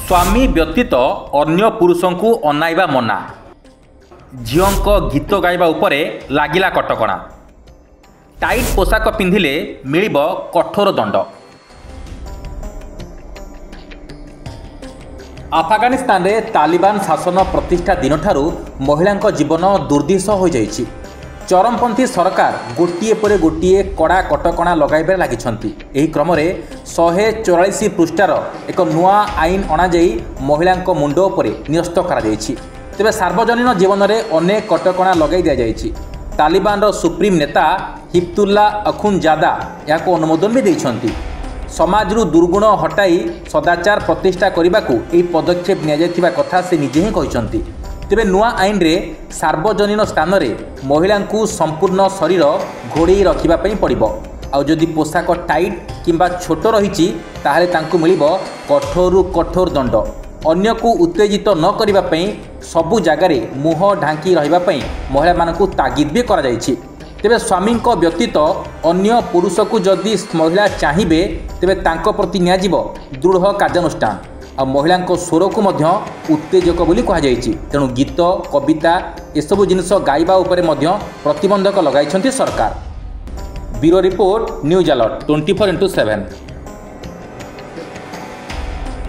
स्वामी व्यतीत अन्य पुरुषों को अनाइबा मना। झीओं गीत गाइबा उपरे लागिला कटकणा। टाइट पोशाक पिंधिले मिलिबो कठोर दंड। अफगानिस्तान रे तालिबान शासन प्रतिष्ठा दिन ठारू महिलांक जीवन दुर्दिश हो जाइछि। चरमपंथी सरकार गोटिए पर गोटिए कड़ा कटकणा लगाइबार लागिछंती। एही क्रम रे 144 पृष्ठार एक नुआ आईन अणाଯାଇ महिलांक मुंड उपरे न्यस्त करा जाइछि। तेबे सार्वजनिक जीवन में अनेक कटकणा लगाई दिया जाइछि। तालिबान रो सुप्रीम नेता हिब्तुल्ला अखुनजादा याको अनुमोदन भी देइछंती। समाजरू दुर्गुण हटाई सदाचार प्रतिष्ठा करने को यह पदक्षेप निया कथा से निजे ही कहते। तेबे नुआ आईन रे सार्वजनिक स्थान रे महिला को संपूर्ण शरीर घोड़े रखापी पड़ो। आउ जदि पोशाक टाइट किंबा छोट रही ताहले तांकु मिलिबो कठोर कठोर दंड। अन्य को उत्तेजित न करने सबु जगार मुह ढांकी रही महिला मानकु तागिद भी करा जाइछि। तेबे स्वामी व्यतीत अन्य पुरुष को जदि महिला चाहिए तेबे तांको प्रति नियाजिबो दृढ़ कार्यानुष्ठान। आ महिला स्वर को मध्य उत्तेजक बोली कहा जाइछि। तेणु गीत कविता एसबु जिनस गाइबा उपरे मध्य प्रतिबंधक लगाइछंती सरकार। Bureau report news alert 24x7।